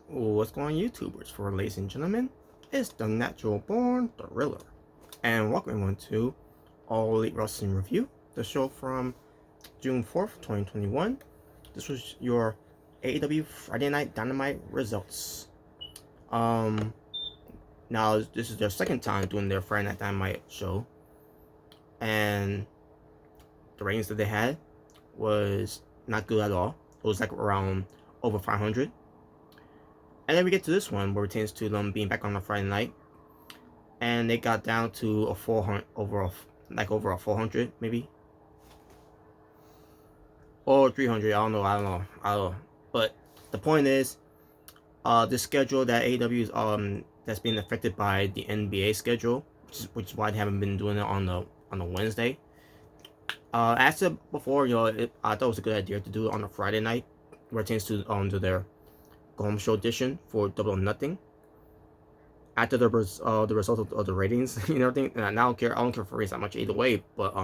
What's going on, YouTubers? For ladies and gentlemen, it's the Natural Born Thriller, and welcome everyone to All Elite Wrestling Review, the show from June 4th, 2021. This was your AEW Friday Night Dynamite results. Now this is their second time doing their Friday Night Dynamite show, and the ratings that they had was not good at all. It was like around over 500. And then we get to this one where it pertains to them being back on a Friday night, and they got down to a 400 overall, like over a 400 maybe, or 300. I don't know. But the point is, the schedule that AEW is that's being affected by the NBA schedule, which is why they haven't been doing it on the Wednesday. As I said before, I thought it was a good idea to do it on a Friday night, where it pertains to their home show edition for Double or Nothing. After the result of the ratings and everything, and I don't care for ratings that much either way, but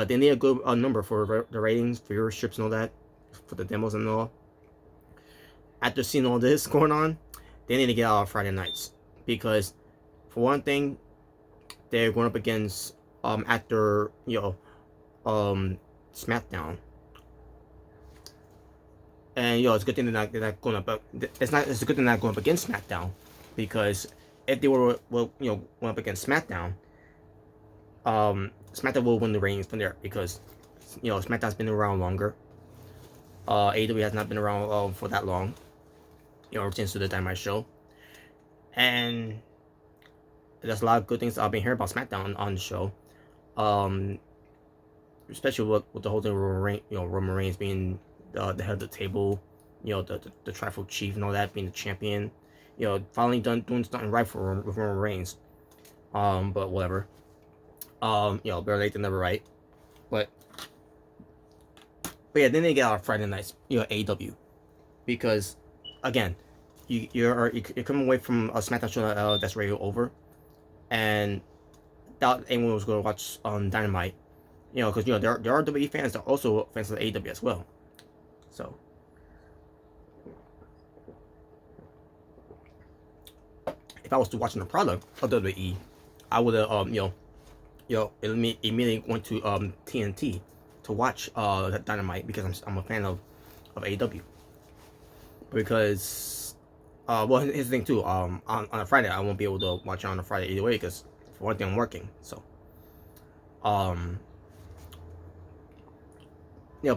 they need a good number for the ratings, viewerships, and all that, for the demos and all. After seeing all this going on, they need to get out of Friday nights, because for one thing, they're going up against after SmackDown. And it's a good thing they're not going up. It's a good thing they're not going up against SmackDown, because if they were going up against SmackDown, SmackDown will win the ratings from there, because SmackDown's been around longer. AEW has not been around for that long. Since the Dynamite show, and there's a lot of good things I've been hearing about SmackDown on the show. Especially with the whole thing with Roman Reigns being the head of the table, the tribal chief and all that, being the champion, finally doing something right for Roman Reigns. But whatever. Better late than never, right? But yeah, then they get out of Friday nights, AEW, because again, you're coming away from a SmackDown show that's already over, and doubt anyone was going to watch Dynamite, because there are WWE fans that are also fans of AEW as well. So if I was to watching the product of WWE, I would have immediately went to TNT to watch Dynamite, because I'm a fan of AEW. Because well, here's the thing too, on a Friday I won't be able to watch it on a Friday either way, because for one thing I'm working. So but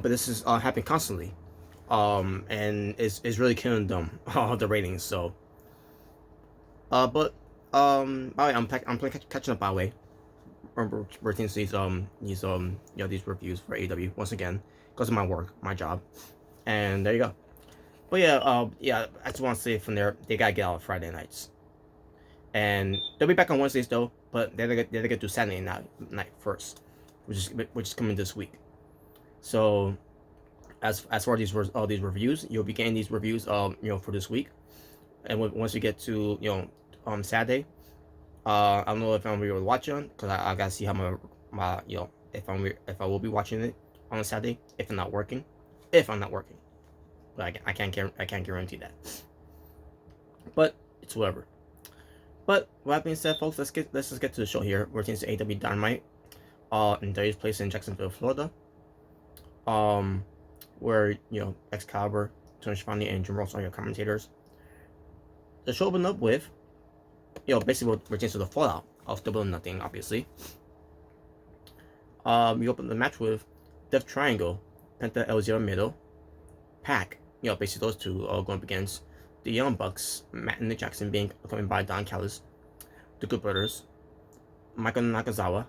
this is happening constantly, and it's really killing them, the ratings. So but by the way, I'm catching up, by the way. Remember, routines these reviews for AEW once again, because of my work, my job, and there you go. But yeah, I just want to say from there, they gotta get out of Friday nights, and they'll be back on Wednesdays though. But they're gonna do Saturday night first, which is coming this week. So as far as these reviews, you'll be getting these reviews for this week, and once you get to Saturday, I don't know if I'm gonna be able to watch it, because I gotta see how my if I will be watching it on a Saturday, if I'm not working, but I can't guarantee that. But it's whatever. But with that being said, folks, let's just get to the show here. We're taking to AEW Dynamite, in Darius Place in Jacksonville, Florida. Where Excalibur, Tony Schiavone, and Jim Ross are your commentators. The show opened up with basically what pertains to the fallout of Double or Nothing, obviously. We opened the match with Death Triangle, Penta El Zero Pac, basically those two going up against the Young Bucks, Matt and Nick Jackson being accompanied by Don Callis, the Good Brothers, Michael Nakazawa,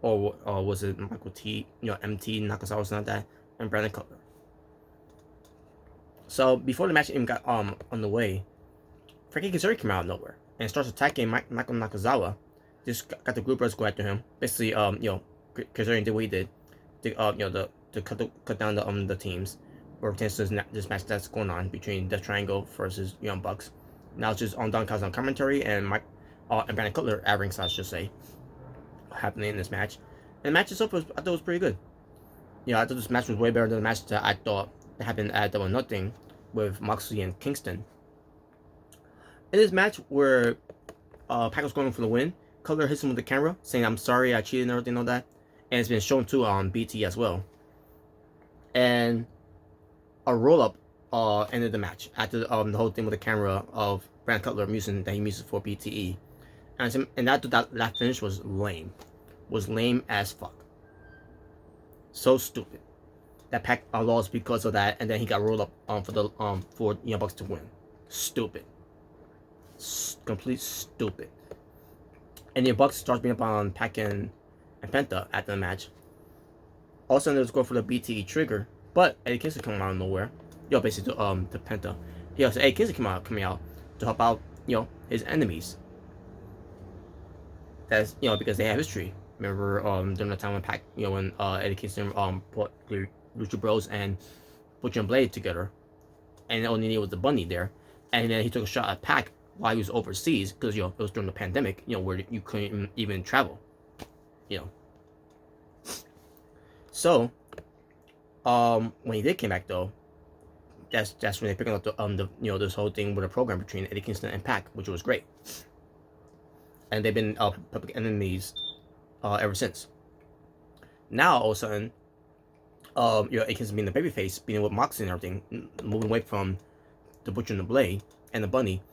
or was it Michael T, MT Nakazawa, something like that, and Brandon Cutler. So before the match even got on the way, Frankie Kazarian came out of nowhere and starts attacking Michael Nakazawa. Just got the Good Brothers go after him. Basically, Kazarian did what he did, to cut down the teams. Or pertains to this match that's going on between Death Triangle versus Young Bucks. Now it's just on Don Callis on commentary, and and Brandon Cutler at ringside, I should say, happening in this match. And the match itself I thought it was pretty good. I thought this match was way better than the match that I thought happened at Double or Nothing, with Moxley and Kingston. In this match where Pac was going for the win, Cutler hits him with the camera, saying, "I'm sorry, I cheated and everything like that." And it's been shown too on BT as well. And a roll-up ended the match after the whole thing with the camera of Brandon Cutler using that he uses for BTE. And that finish was lame. Was lame as fuck. So stupid. That Pac lost because of that, and then he got rolled up for Young Bucks to win. Stupid. Complete stupid. And the Bucks starts being up on Pac and Penta after the match. All of a sudden, there's go for the BTE trigger, but Eddie Kingston coming out of nowhere. Basically to Penta. So Eddie Kingston coming out to help out his enemies. That's because they have history. Remember during the time when Pac when Eddie Kingston put Lucha Bros and Butcher and Blade together, and all he needed was the bunny there, and then he took a shot at Pac while he was overseas because it was during the pandemic, where you couldn't even travel, So, when he did came back though, that's when they picked up the this whole thing with a program between Eddie Kingston and Pac, which was great, and they've been public enemies ever since. Now all of a sudden, Eddie Kingston being the babyface, being with Moxley and everything, moving away from the Butcher and the Blade and the Bunny.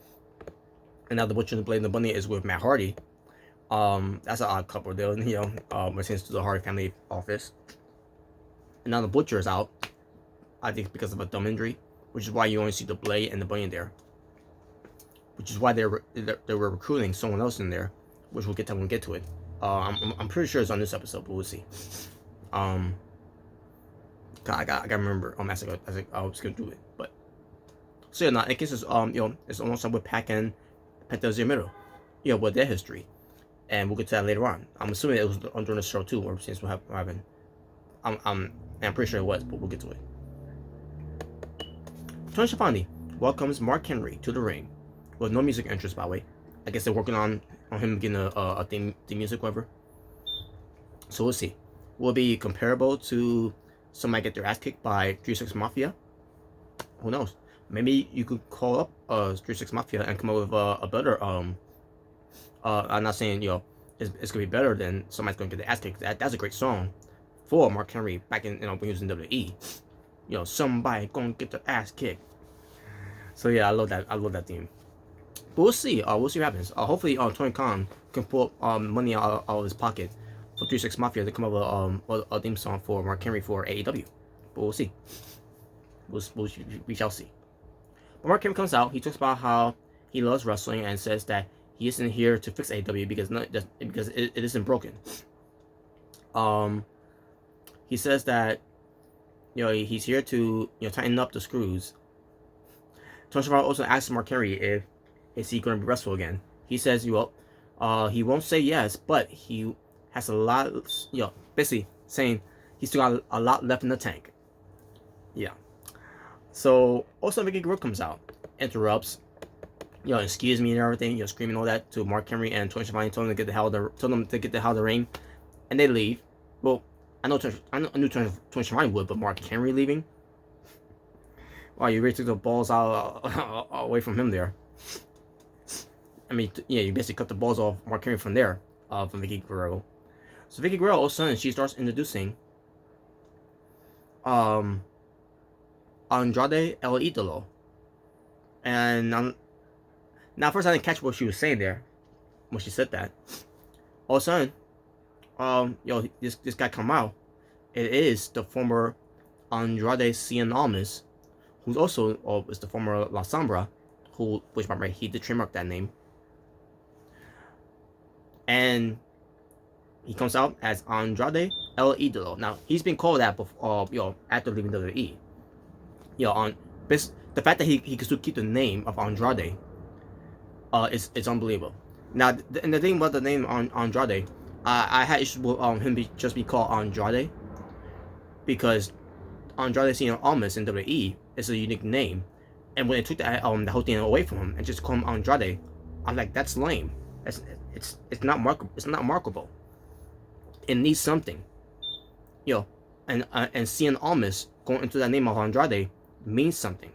And now the Butcher and the Blade and the Bunny is with Matt Hardy. That's an odd couple there, since to the Hardy family office. And now the Butcher is out, I think because of a thumb injury, which is why you only see the Blade and the Bunny there. Which is why they were recruiting someone else in there, which we'll get to when we get to it. I'm pretty sure it's on this episode, but we'll see. I gotta remember as I was gonna do it, but so in case it's it's almost with Pac and Penta Zero, with their history, and we'll get to that later on. I'm assuming it was during the show too, or since what happened. I'm pretty sure it was, but we'll get to it. Tony Schiavone welcomes Mark Henry to the ring with no music interest, by the way. I guess they're working on him getting a theme music, whatever. So we'll see. Will it be comparable to somebody get their ass kicked by 3-6 Mafia? Who knows? Maybe you could call up 3-6 Mafia and come up with a better I'm not saying it's gonna be better than somebody's gonna get their ass kicked. That's a great song for Mark Henry back in when he was in WWE. Somebody gonna get their ass kicked. So yeah, I love that theme. But we'll see. We'll see what happens. Hopefully, Tony Khan can pull money out of his pocket for 3-6 Mafia to come up with a theme song for Mark Henry for AEW. But we'll see. We shall see. But Mark Henry comes out. He talks about how he loves wrestling and says that he isn't here to fix AEW because it isn't broken. He says that he's here to tighten up the screws. Tony Schiavone also asks Mark Henry is he going to be wrestle again. He says he won't say yes, but he has a lot, basically saying he's still got a lot left in the tank. Yeah. So also Vicky Guerrero comes out, interrupts, excuse me and everything, screaming all that to Mark Henry and Tony Schiavone, told them to get the hell out of the ring, and they leave. Well, I knew Tony Schiavone would, but Mark Henry leaving? Wow, you really took the balls out away from him there. I mean, you basically cut the balls off Mark Henry from there, from Vicky Guerrero. So Vicky Guerrero, all of a sudden, she starts introducing Andrade El Idolo. And now first I didn't catch what she was saying there when she said that. All of a sudden, this guy come out. It is the former Andrade Cien Almas, who's also is the former La Sombra, which by the way, he did trademark that name. And he comes out as Andrade El Idolo. Now he's been called that before, after leaving WWE. The fact that he can still keep the name of Andrade, it's unbelievable. Now, and the thing about the name Andrade, I had issues with him just be called Andrade, because Andrade Cien Almas in WWE is a unique name, and when they took that the whole thing away from him and just call him Andrade, I'm like, that's lame. It's not markable. It's not markable. It needs something, and Cien Almas going into that name of Andrade means something.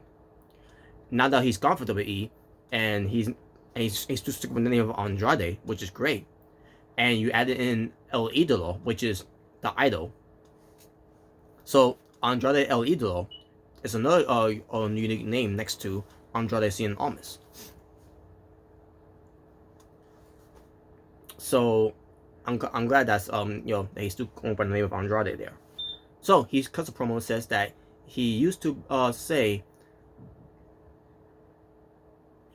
now that he's gone for WWE, and he's still sticking with the name of Andrade, which is great. And you added in El Idolo, which is the idol. So Andrade El Idolo is another unique name next to Andrade Cien Almas. So I'm glad that's that he's still going by the name of Andrade there. So he cuts a promo and says that he used to say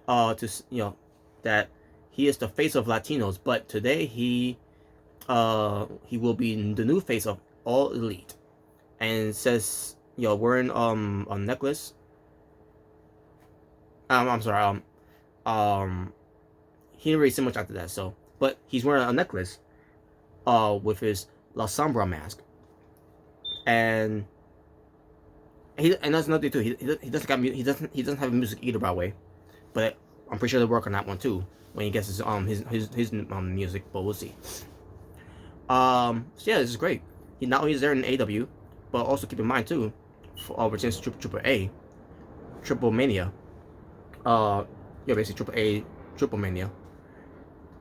that he is the face of Latinos, but today he will be the new face of All Elite, and says wearing a necklace. I'm sorry. He didn't really say much after that. So, but he's wearing a necklace with his La Sombra mask, and that's another thing too. He doesn't have music either, by the way, but I'm pretty sure they'll work on that one too when he gets his music. But we'll see. So yeah, this is great. He not only is there in AEW, but also keep in mind too, for returns to Triple A, Triple Mania. Basically Triple A, Triple Mania.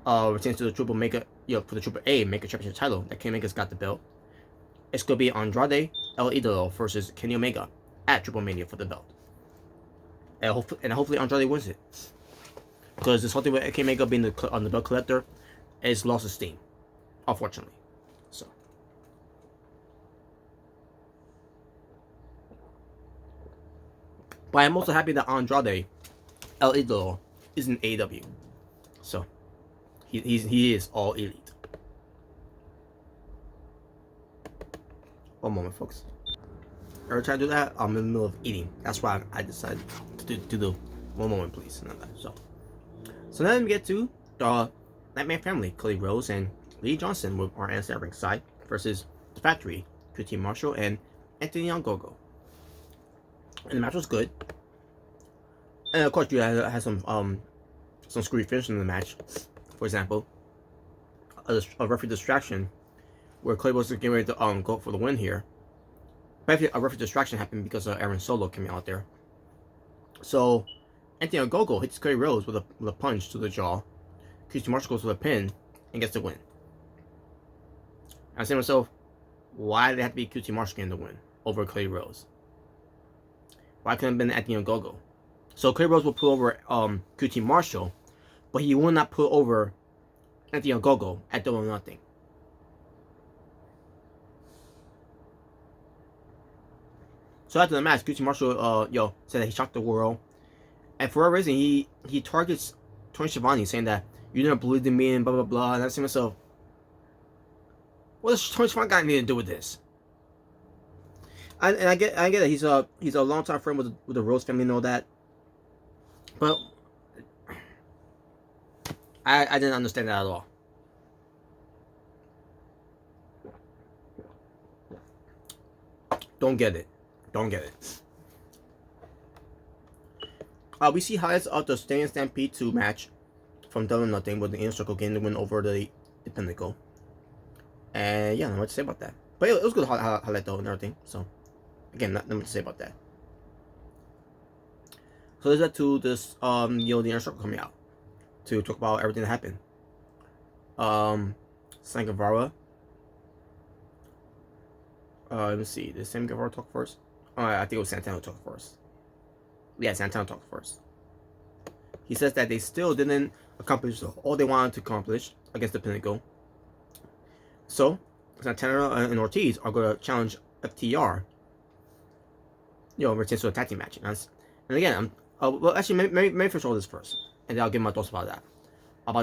Returns to the Triple Mega, for the Triple A Mega Championship title that Kenny Omega's got the belt. It's gonna be Andrade El Idolo versus Kenny Omega at Triple Mania for the belt. And hopefully Andrade wins it, because this whole thing with Kenny Omega being on the belt collector is lost its steam, unfortunately. So. But I'm also happy that Andrade El Idolo is in AEW. So he is All Elite. One moment, folks. Every time I do that, I'm in the middle of eating. That's why I decided to do the one moment, please. So then we get to the Nightmare Family, Cody Rhodes and Lee Johnson with our answer at ringside versus The Factory, QT Marshall and Anthony Ogogo. And the match was good. And of course, you had some screwy finish in the match. For example, a referee distraction where Clay was getting ready to go for the win here. But a referee distraction happened because Aaron Solo came out there. So Anthony Ogogo hits Cody Rhodes with a punch to the jaw. QT Marshall goes with a pin and gets the win. I say to myself, why did it have to be QT Marshall getting the win over Cody Rhodes? Why couldn't it have been Anthony Ogogo? So Cody Rhodes will put over QT Marshall, but he will not put over Anthony Ogogo at Double or Nothing. So after the match, QT Marshall said that he shocked the world, and for a reason he targets Tony Schiavone, saying that you never believed in me and blah blah blah. And I say to myself, what does Tony Schiavone got anything to do with this? I get that he's a longtime friend with the Rhodes family and all that, but I didn't understand that at all. Don't get it. We see highlights of the Stand Stampede 2 match from Double or Nothing, with the Inner Circle getting the win over the Pinnacle. And yeah, not much to say about that. But it was good highlight though and everything. So again, not much to say about that. So there's that to this the Inner Circle coming out to talk about everything that happened. San Guevara. Let me see. Did Sam Guevara talk first? I think it was Santana talk first. Yeah, Santana talked first. He says that they still didn't accomplish all they wanted to accomplish against the Pinnacle. So Santana and Ortiz are going to challenge FTR. Returns to a tag team match. And again, well, actually, maybe finish all this first, and then I'll give my thoughts about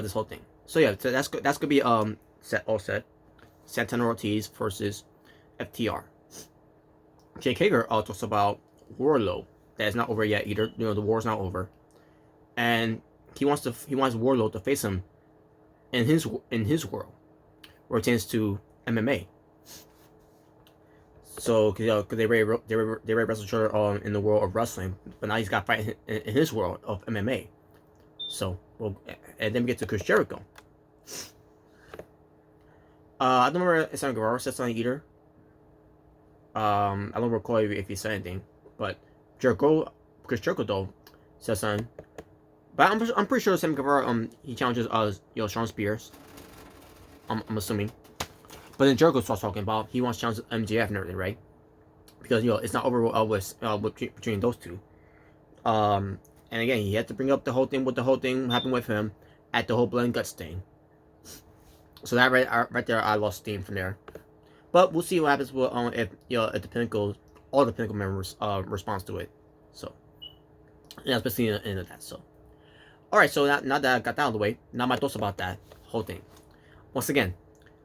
this whole thing. So yeah, so that's gonna be set. Santana Ortiz versus FTR. Jake Hager talks about Wardlow. That is not over yet either. The war's not over, and he wants Wardlow to face him in his world, where it tends to MMA. So, because they wrestle each other in the world of wrestling, but now he's got to fight in his world of MMA. So, and then we get to Chris Jericho. I don't remember if Sammy Guevara said something either. I don't recall if he said anything, but Chris Jericho though says something. But I'm pretty sure Sammy Guevara he challenges Sean Spears. I'm assuming. But then Jericho starts talking about he wants to challenge MJF and everything, right? Because it's not over between those two. And again, he had to bring up the whole thing happened with him at the whole blood and guts thing. So that right there, I lost steam from there. But we'll see what happens with if the Pinnacle, all the Pinnacle members responds to it. So yeah, especially in that. So all right, so now that I got that out of the way, now my thoughts about that whole thing. Once again,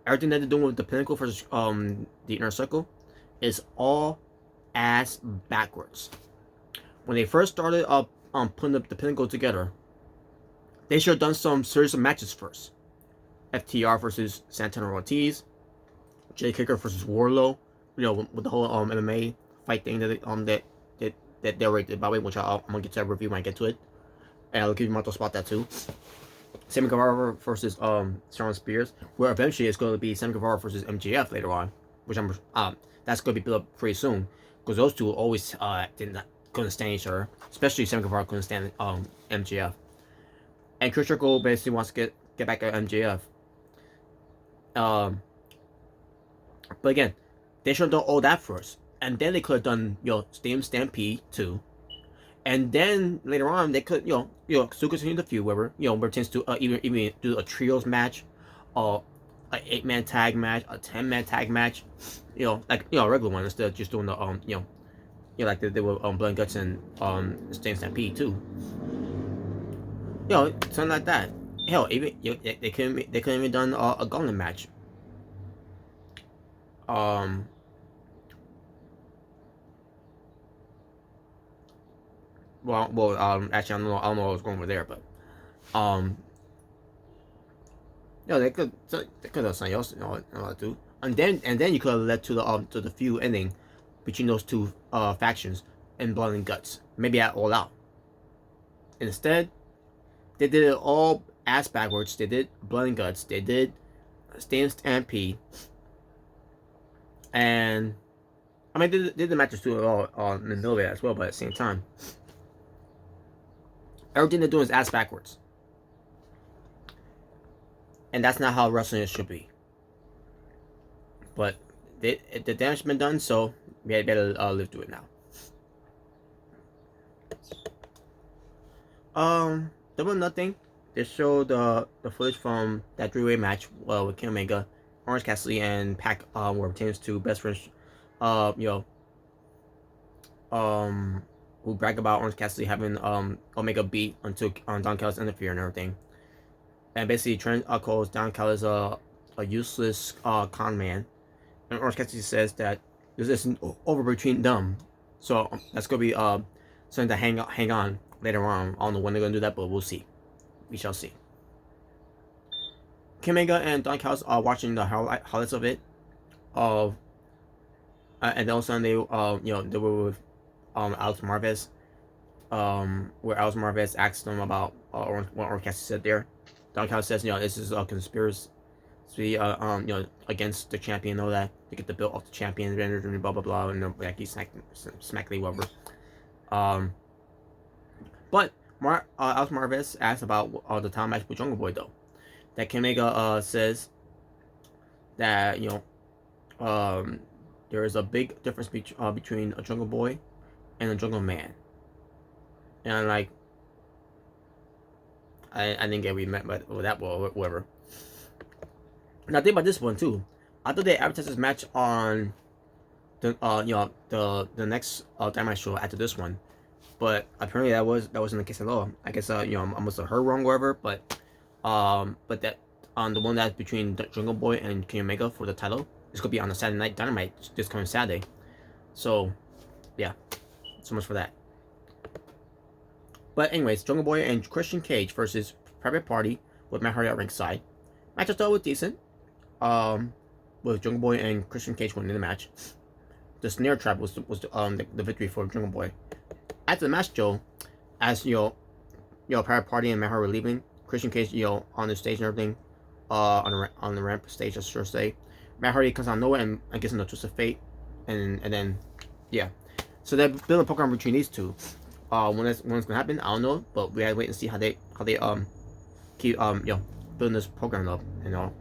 everything that they're doing with the Pinnacle versus the Inner Circle is all ass backwards. When they first started putting up the Pinnacle together, they should have done some series of matches first. FTR versus Santana Ortiz, Jay Kicker versus Warlow, with the whole MMA fight thing that they already did, by the way, which I'm gonna get to that review when I get to it, and I'll give you my thoughts about that too. Sammy Guevara versus Shawn Spears, where eventually it's going to be Sammy Guevara versus MJF later on, which that's going to be built up pretty soon, because those two always couldn't stand each other, especially Sammy Guevara couldn't stand MJF, and Chris Jericho basically wants to get back at MJF. But again, they should have done all that first, and then they could have done Stadium Stampede too, and then later on they could still continue the feud, where pertains to even do a trios match, an 8-man tag match, a 10-man tag match, a regular one, instead of just doing the like they did with Blood and Guts and Stadium Stampede too. Something like that. Hell, even they couldn't even done a gauntlet match. Actually, I don't know where I was going with there, but they could have something else to do, and then you could have led to the feud ending between those two factions in Blood and Guts, maybe at All Out. Instead, they did it all ass backwards. They did Blood and Guts. They did Stadium Stampede. And they did the matches too all in the middle of it as well, but at the same time, everything they're doing is ass backwards. And that's not how wrestling should be. But the damage has been done, so we better live through it now. There was nothing. They showed the footage from that three-way match with Kenny Omega, Orange Cassidy, and Pac, where it pertains to best friends, who brag about Orange Cassidy having Omega beat until Don Callis interfere and everything. And basically, Trent calls Don Callis a useless con man, and Orange Cassidy says that this isn't over between them. So that's gonna be something to hang on later on. I don't know when they're gonna do that, but we'll see. We shall see. Kenny Omega and Don Callis are watching the highlights of it, and then all of a sudden they were with Alex Marvez, where Alex Marvez asked them about what Orange Cassidy said there. Don Callis says, this is a conspiracy, against the champion, and all that, to get the belt off the champion, and blah blah blah, and like he smacked the whatever. But Alex Marvez asked about the time match with Jungle Boy though. That Kenny Omega says that there is a big difference between a Jungle Boy and a Jungle Man, and I didn't get what he meant by that, or whatever. Now think about this one too. I thought they advertised this match on the next Dynamite show after this one, but apparently that wasn't the case at all. I guess I must have heard wrong, or whatever. But that the one that's between Jungle Boy and Kenny Omega for the title is gonna be on the Saturday Night Dynamite this coming Saturday. So yeah, so much for that. But anyways, Jungle Boy and Christian Cage versus Private Party with Matt Hardy at ringside. Match I thought was decent. With Jungle Boy and Christian Cage winning the match. The snare trap was the victory for Jungle Boy. After the match, Joe, as Private Party and Matt Hardy were leaving, Christian Cage, on the stage and everything, on the ramp stage, I should say, Matt Hardy comes out of nowhere and gets in a twist of fate, and then yeah. So they're building a program between these two. when it's gonna happen, I don't know, but we gotta wait and see how they keep building this program up,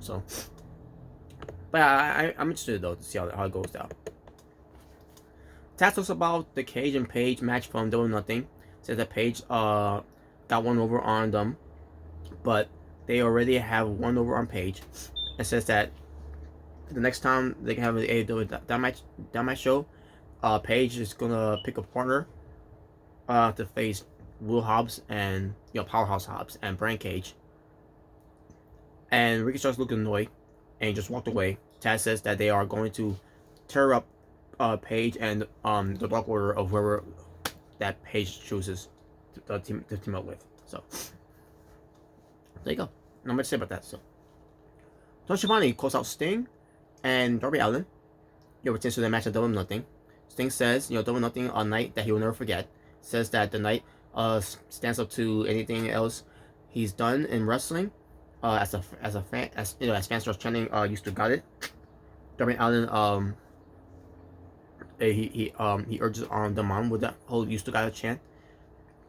So, but I'm interested though to see how it goes down. Taz talks about the Cage and Page match from Double Nothing. Says that Page got one over on them, but they already have one over on Page. And says that the next time they can have an AEW Dynamite show, Page is gonna pick a partner to face Will Hobbs and Powerhouse Hobbs and Brian Cage. And Ricky starts looking annoyed and just walked away. Taz says that they are going to tear up Page and the Dark Order of whoever that Page chooses to team up with. So there you go. Not much to say about that. So Tony Schiavone calls out Sting and Darby Allin. Returns to the match at Double Nothing. Sting says, Double Nothing, a night that he will never forget. Says that the night stands up to anything else he's done in wrestling. As fans start chanting, "Used to got it." Darby Allin he urges them on with that whole "Used to got it" chant.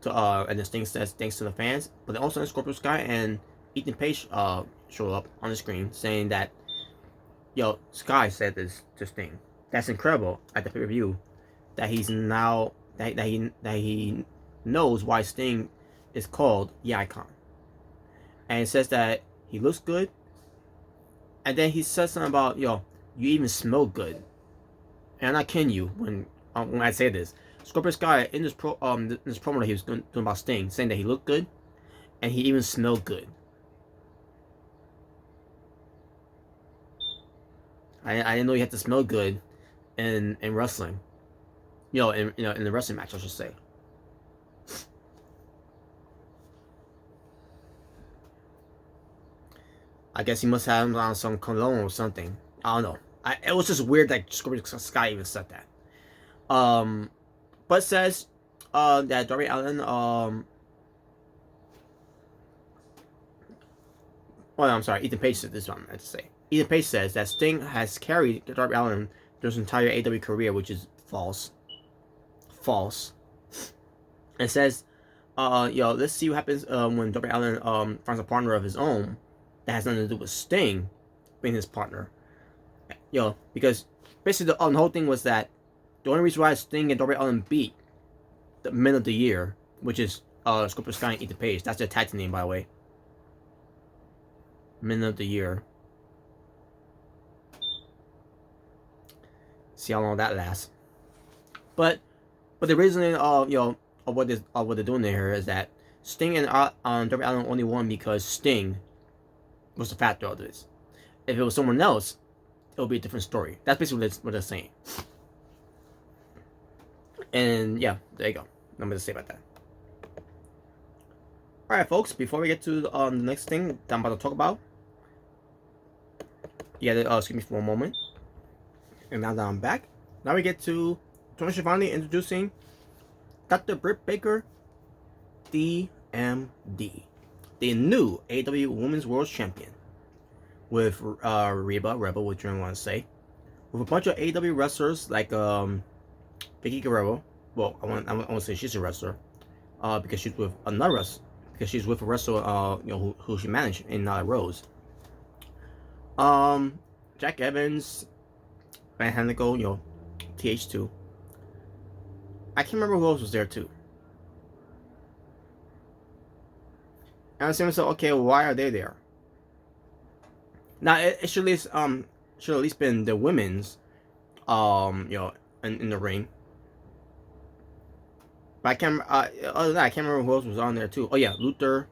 And then Sting says thanks to the fans, but then also Scorpio Sky and Ethan Page show up on the screen saying that, Sky said this to Sting. That's incredible at the pay-per-view that he's now that he knows why Sting is called the Icon. And it says that he looks good. And then he says something about, you even smell good. And I'm not kidding you when I say this. Scorpio Sky in this promo that he was doing about Sting, saying that he looked good and he even smelled good. I didn't know you had to smell good in wrestling. In the wrestling match, I should say. I guess he must have him on some cologne or something. I don't know. It was just weird that Scorpio Sky even said that. But says that Darby Allin I'm sorry, Ethan Page said this is what I meant to say. Ethan Page says that Sting has carried Darby Allin through his entire AEW career, which is false. False. And says, let's see what happens when Darby Allin finds a partner of his own that has nothing to do with Sting being his partner. Because basically the whole thing was that the only reason why Sting and Darby Allin beat the Men of the Year, which is Scorpio Sky and Ethan Page. That's their tag team name, by the way. Men of the Year. See how long that lasts. But the reasoning of what they're doing there is that Sting and Darby Allin only won because Sting was the factor of this. If it was someone else, it would be a different story. That's basically what they're saying. And yeah, there you go. Nothing to say about that. Alright, folks, before we get to the next thing that I'm about to talk about, excuse me for one moment. And now that I'm back, now we get to Tony Schiavone introducing Dr. Britt Baker, DMD, the new AEW Women's World Champion, with Reba Rebel, which I want to say, with a bunch of AEW wrestlers like Vicky Guerrero. Well, I want to say she's a wrestler, because she's with another wrestler. Because she's with a wrestler, who she managed in Nyla Rose. Jack Evans, Van Hanico, TH2. I can't remember who else was there too. And I was saying to myself, okay, why are they there? Now it should at least been the women's, in the ring. But I can't. Other than that, I can't remember who else was on there too. Oh yeah, Luther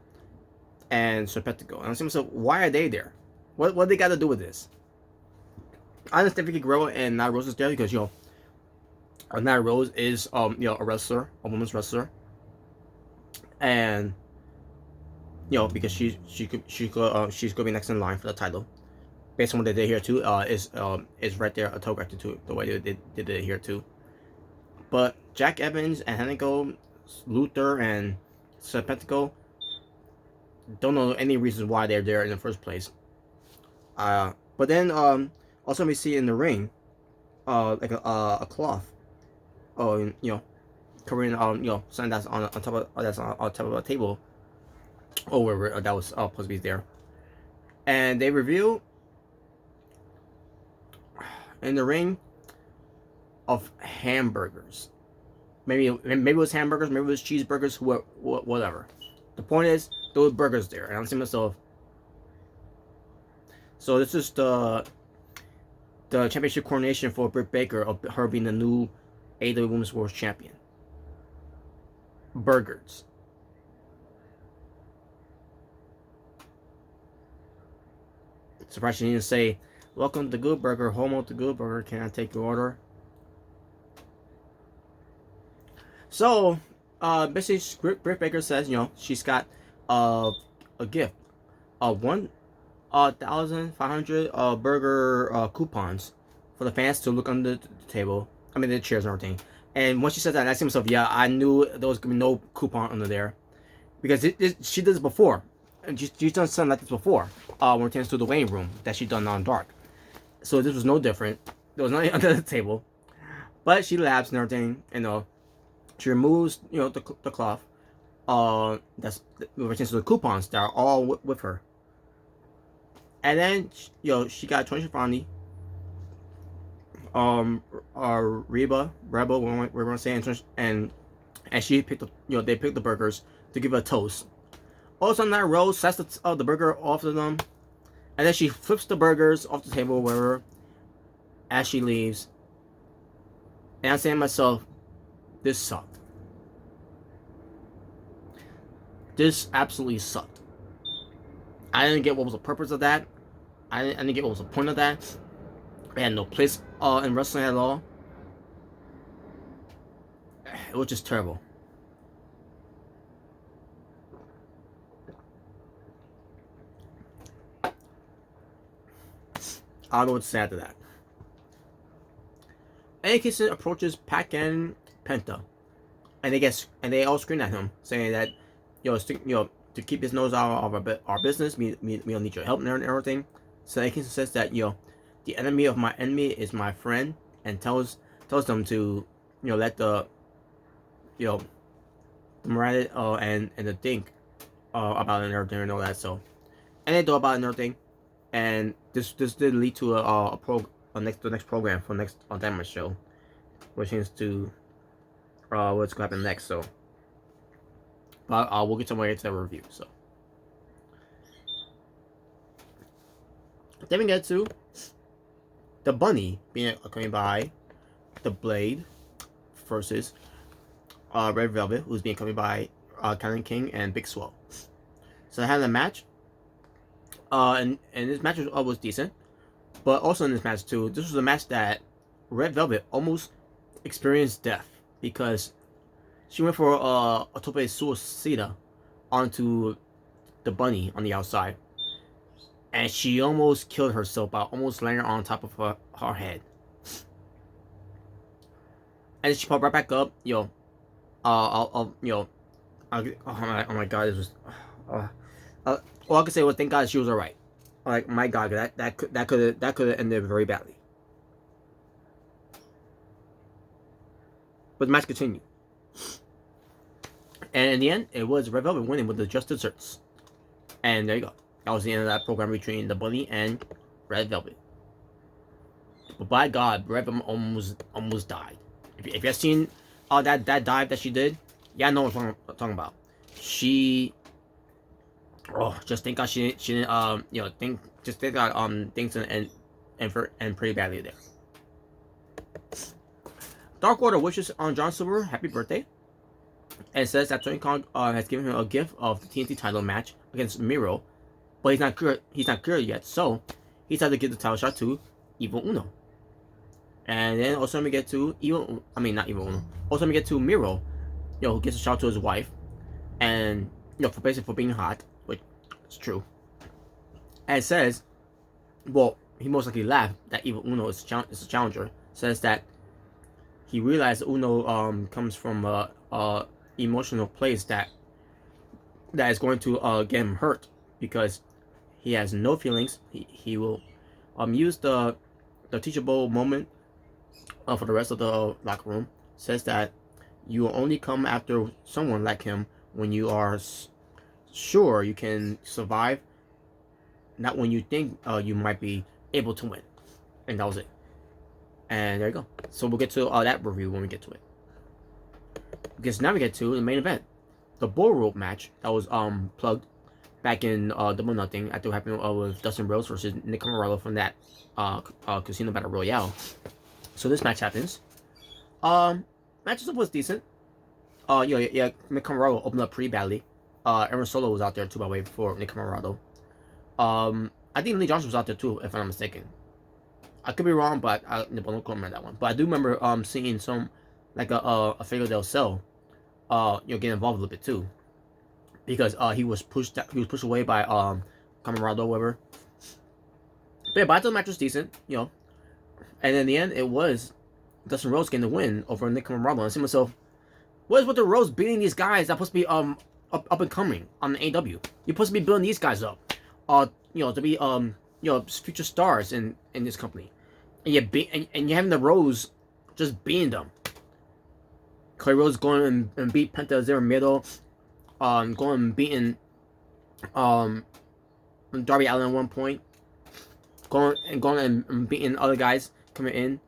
and Serpentico. And I'm saying to myself, why are they there? What they got to do with this? I understand Vicky Guerrero and Nyla Rose is there because Nyla Rose is a wrestler, a women's wrestler, and because she's gonna be next in line for the title. Based on what they did here too, is right there a toe corrected to the way they did it here too. But Jack Evans and Hanico, Luther and Serpentico, don't know any reasons why they're there in the first place. But then we see in the ring, like a cloth, covering something that's on top of a table or wherever that was supposed to be there. And they reveal in the ring of hamburgers. Maybe it was hamburgers, maybe it was cheeseburgers, whatever. The point is, there were burgers there, and I'm saying to myself, so this is the championship coronation for Britt Baker of her being the new AEW Women's World Champion. Burgers. Surprised she didn't say, "Welcome to Good Burger, home of the Good Burger. Can I take your order?" So, basically, Britt Baker says, she's got a gift, 1,500 burger coupons for the fans to look under the table. I mean, the chairs and everything. And once she said that, I said to myself, yeah, I knew there was gonna be no coupon under there, because she did this before, and she's done something like this before. When it comes to the weighing room that she done on Dark. So this was no different. There was nothing under the table, but she laughs and everything. She removes the cloth. That's reference to the coupons that are all with her. And then she got Tony Schiavone, Reba, Rebel, we're gonna say, and she picked they picked the burgers to give her a toast. All of a sudden, that Rose sets the burger off of them, and then she flips the burgers off the table wherever as she leaves. And I'm saying to myself, this sucked. This absolutely sucked. I didn't get what was the purpose of that. I didn't get what was the point of that. It had no place in wrestling at all. It was just terrible. I don't know what to say after that. Eddie Kingston approaches Pac and Penta, and they all scream at him, saying that to keep his nose out of our business, we don't need your help and everything. So Eddie Kingston says that the enemy of my enemy is my friend, and tells them to let the Murat and the think about it and everything and all that. So, and they know about it and everything, and this did lead to the next program for next Dynamite show, which is to what's gonna happen next. So, but we'll get somewhere into the review. So, then we get to the Bunny being accompanied by the Blade versus Red Velvet, who's being accompanied by Kylan King and Big Swell. So they had a match, and this match was decent, but also in this match too, this was a match that Red Velvet almost experienced death, because she went for a tope suicida onto the Bunny on the outside, and she almost killed herself by almost landing on top of her head. And she popped right back up, oh my god, this was, all I could say was thank God she was alright. Like, my god, that could have ended very badly. But the match continued, and in the end, it was Red Velvet winning with the just desserts. And there you go. That was the end of that program between the Bunny and Red Velvet. But by God, Red Velvet almost died. If you have seen that dive that she did, yeah, I know what I'm talking about. She, just thank God she didn't think about things and pretty badly there. Dark Order wishes on John Silver happy birthday, and says that Tony Khan has given him a gift of the TNT title match against Miro, but he's not cured yet, so he decided to give the title shot to Evil Uno. And then also we get to Also we get to Miro, who gives a shout to his wife, and for being hot, which is true. And it says, well, he most likely laughed that Evil Uno is a challenger. Says that he realized Uno comes from a emotional place that is going to get him hurt, because he has no feelings. He will use the teachable moment for the rest of the locker room. Says that You will only come after someone like him when you are sure you can survive, not when you think you might be able to win. And that was it. And there you go. So we'll get to that review when we get to it. Because now we get to the main event, the bull rope match that was plugged back in Double Nothing after what happened with Dustin Rhodes versus Nick Comoroto from that Casino Battle Royale. So this match happens. Match was decent. Nick Comoroto opened up pretty badly. Aaron Solo was out there too, by the way, for Nick Comoroto. I think Lee Johnson was out there too, if I'm not mistaken. I could be wrong, but I don't remember that one. But I do remember seeing some like a Figure Del Cell, get involved a little bit too, because he was pushed away by Comoroto or whatever. But yeah, but I thought the match was decent, and in the end it was Dustin Rhodes getting the win over Nick Comoroto. And I see myself, what is with the Rhodes beating these guys that supposed to be up and coming on the AEW? You're supposed to be building these guys up, to be future stars in this company, and you're having the Rhodes just beating them. Cody Rhodes going and beat Penta Zero Miedo, going and beating Darby Allin at one point, going and beating other guys coming in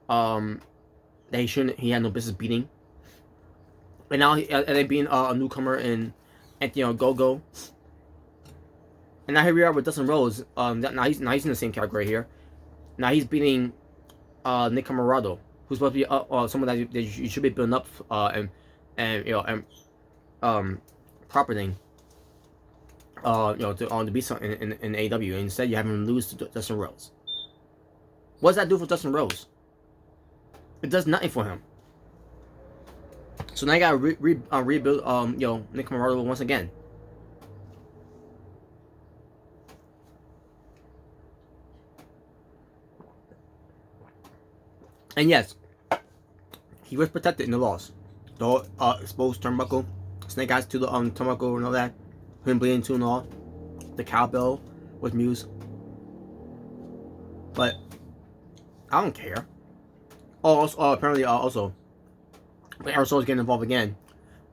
that he had no business beating. And now they being a newcomer in Anthony Ogogo. And now here we are with Dustin Rhodes. Now he's in the same category here. Now he's beating Nick Comoroto, who's supposed to be someone that you should be building up and properting to be something in AEW. And instead you have him lose to Dustin Rhodes. What does that do for Dustin Rhodes? It does nothing for him. So now you gotta rebuild Nick Comoroto once again. And yes, he was protected in the loss. The whole exposed turnbuckle, snake eyes to the turnbuckle and all that, him bleeding too and all, the cowbell with Muse. But I don't care. Oh, also, apparently also, when Aaron Solo was getting involved again,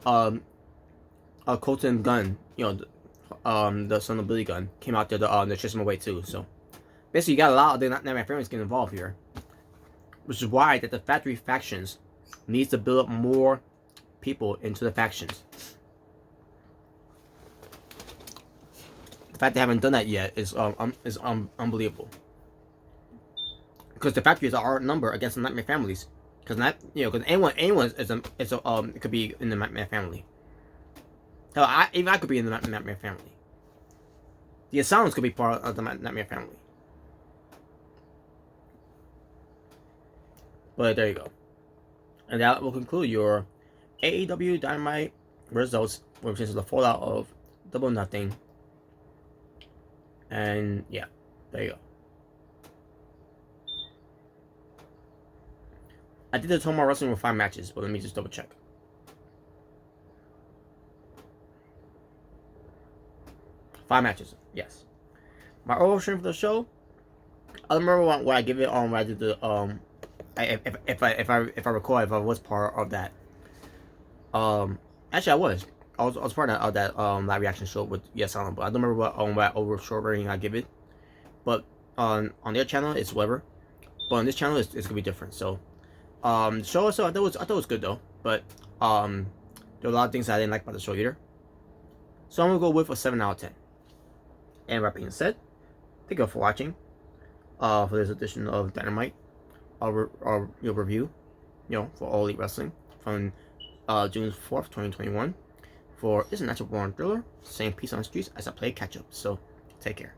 Colton Gunn, the son of Billy Gunn, came out there to chase him away too. So basically, you got a lot of the Nightmare Families getting involved here. Which is why that the factory factions needs to build up more people into the factions. The fact they haven't done that yet is unbelievable. Because the factories are outnumbered against the Nightmare Families. Because anyone it could be in the Nightmare Family. Hell, even I could be in the Nightmare Family. The Asylums could be part of the Nightmare Family. But there you go. And that will conclude your AEW Dynamite results, which is the fallout of Double Nothing. And yeah, there you go. I did the Tomorrow Wrestling with 5 matches, but let me just double check. 5 matches, yes. My overall stream for the show, I don't remember what I give it on when I did the if I recall, if I was part of that. Actually, I was part of that live reaction show with Yes Silent, but I don't remember what over short rating I give it. But on their channel it's whatever, but on this channel it's gonna be different. So the show itself I thought it was good though, but there were a lot of things I didn't like about the show either. So I'm gonna go with a 7 out of 10. And that being said, thank you for watching for this edition of Dynamite. Our review, for All Elite Wrestling from June 4th, 2021. For It's a Natural Born Thriller, same piece on the streets as I play catch up. So, take care.